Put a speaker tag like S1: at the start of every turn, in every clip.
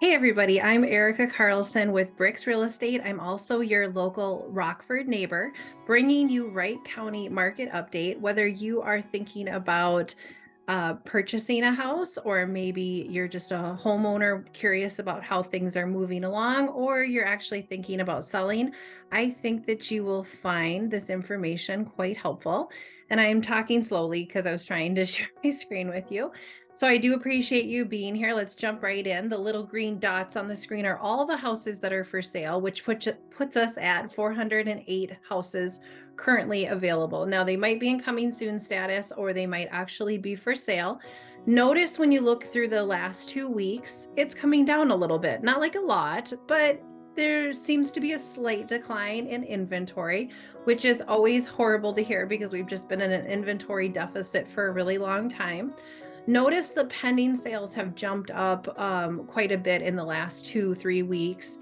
S1: Hey everybody, I'm Erica Carlson with Bricks Real Estate. I'm also your local Rockford neighbor, bringing you Wright County market update. Whether you are thinking about purchasing a house, or maybe you're just a homeowner curious about how things are moving along, or you're actually thinking about selling, I think that you will find this information quite helpful. And I'm talking slowly because I was trying to share my screen with you. So I do appreciate you being here. Let's jump right in. The little green dots on the screen are all the houses that are for sale, which puts us at 408 houses currently available. Now, they might be in coming soon status, or they might actually be for sale. Notice when you look through the last 2 weeks, it's coming down a little bit, not like a lot, but there seems to be a slight decline in inventory, which is always horrible to hear because we've just been in an inventory deficit for a really long time. Notice the pending sales have jumped up quite a bit in the last 2-3 weeks,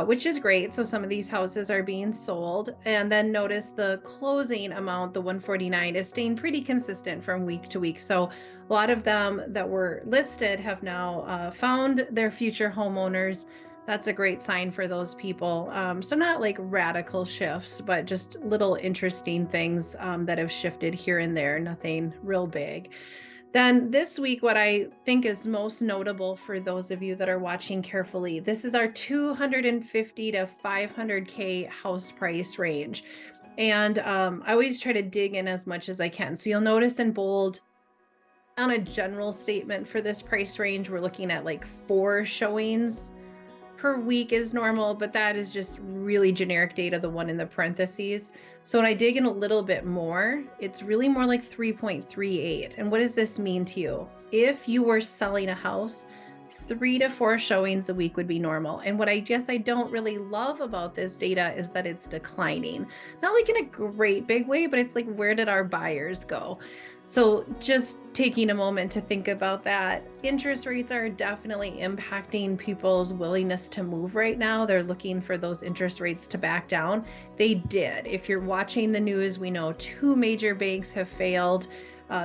S1: which is great. So some of these houses are being sold. And then notice the closing amount, the 149, is staying pretty consistent from week to week. So a lot of them that were listed have now found their future homeowners. That's a great sign for those people. So not like radical shifts, but just little interesting things that have shifted here and there, nothing real big. Then this week, what I think is most notable for those of you that are watching carefully, this is our 250 to 500K house price range. And I always try to dig in as much as I can. So you'll notice in bold, on a general statement for this price range, we're looking at like 4 showings per week is normal, but that is just really generic data, the one in the parentheses. So when I dig in a little bit more, it's really more like 3.38. And what does this mean to you? If you were selling a house, 3 to 4 showings a week would be normal. And what I guess I don't really love about this data is that it's declining. Not like in a great big way, but it's like, where did our buyers go? So just taking a moment to think about that. Interest rates are definitely impacting people's willingness to move right now. They're looking for those interest rates to back down. They did. If you're watching the news, we know 2 major banks have failed.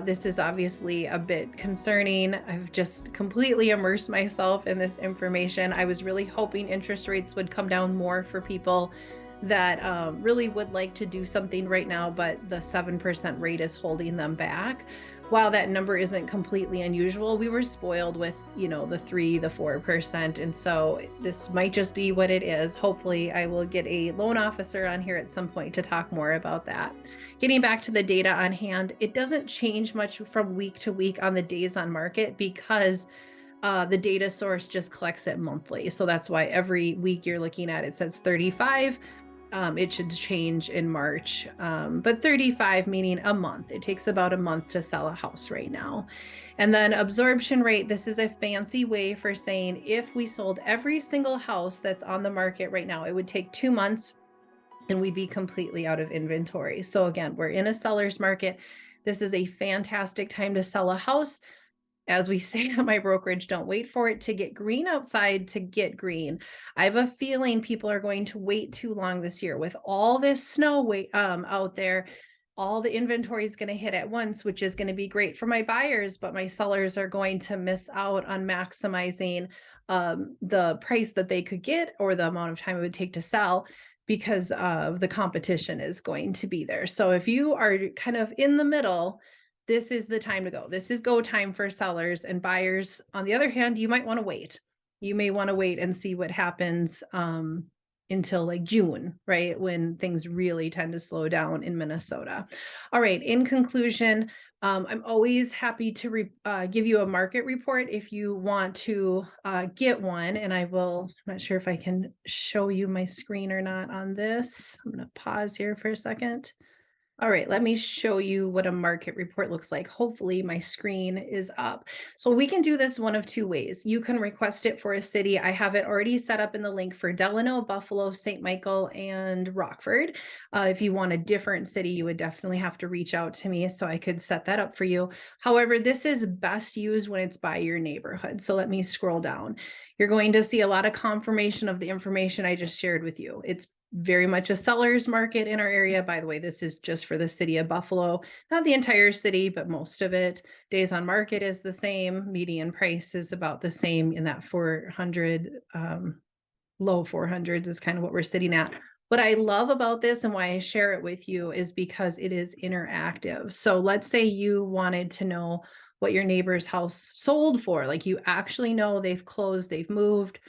S1: This is obviously a bit concerning. I've just completely immersed myself in this information. I was really hoping interest rates would come down more for people that really would like to do something right now, but the 7% rate is holding them back. While that number isn't completely unusual, we were spoiled with, the 3, the 4%. And so this might just be what it is. Hopefully I will get a loan officer on here at some point to talk more about that. Getting back to the data on hand, it doesn't change much from week to week on the days on market because the data source just collects it monthly. So that's why every week you're looking at, it says 35. It should change in March, but 35 meaning a month. It takes about a month to sell a house right now. And then absorption rate, this is a fancy way for saying if we sold every single house that's on the market right now, it would take 2 months and we'd be completely out of inventory. So again, we're in a seller's market. This is a fantastic time to sell a house. As we say at my brokerage, don't wait for it to get green outside to get green. I have a feeling people are going to wait too long this year with all this snow out there. All the inventory is going to hit at once, which is going to be great for my buyers, but my sellers are going to miss out on maximizing the price that they could get or the amount of time it would take to sell because of the competition is going to be there. So if you are kind of in the middle, this is the time to go. This is go time for sellers and buyers. On the other hand, you might want to wait. You may want to wait and see what happens until like June, right? When things really tend to slow down in Minnesota. All right. In conclusion, I'm always happy to give you a market report if you want to get one. And I'm not sure if I can show you my screen or not on this. I'm going to pause here for a second. All right, let me show you what a market report looks like. Hopefully my screen is up. So we can do this one of 2 ways. You can request it for a city. I have it already set up in the link for Delano, Buffalo, St. Michael, and Rockford. If you want a different city, you would definitely have to reach out to me so I could set that up for you. However, this is best used when it's by your neighborhood. So let me scroll down. You're going to see a lot of confirmation of the information I just shared with you. It's very much a seller's market in our area. By the way, this is just for the city of Buffalo, not the entire city, but most of it. Days on market is the same. Median price is about the same in that 400, low 400s is kind of what we're sitting at. What I love about this and why I share it with you is because it is interactive. So let's say you wanted to know what your neighbor's house sold for, like you actually know they've closed, they've moved.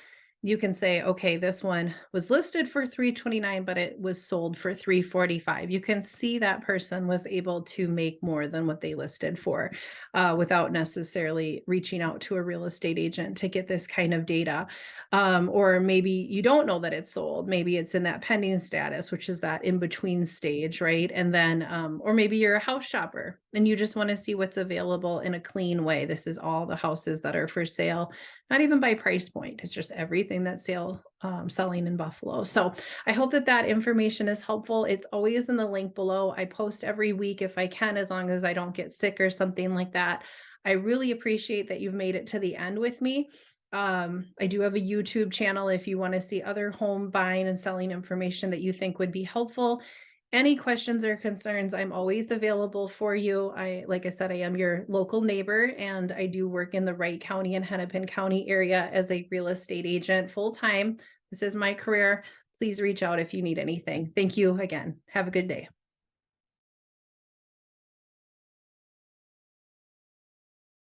S1: You can say, okay, this one was listed for 329, but it was sold for 345. You can see that person was able to make more than what they listed for, without necessarily reaching out to a real estate agent to get this kind of data. Or maybe you don't know that it's sold. Maybe it's in that pending status, which is that in between stage, right? And then, or maybe you're a house shopper and you just want to see what's available in a clean way. This is all the houses that are for sale, not even by price point. It's just everything that's selling in Buffalo. So I hope that that information is helpful. It's always in the link below. I post every week if I can, as long as I don't get sick or something like that. I really appreciate that you've made it to the end with me. I do have a YouTube channel if you want to see other home buying and selling information that you think would be helpful. Any questions or concerns, I'm always available for you. Like I said, I am your local neighbor and I do work in the Wright County and Hennepin County area as a real estate agent full time. This is my career. Please reach out if you need anything. Thank you again. Have a good day.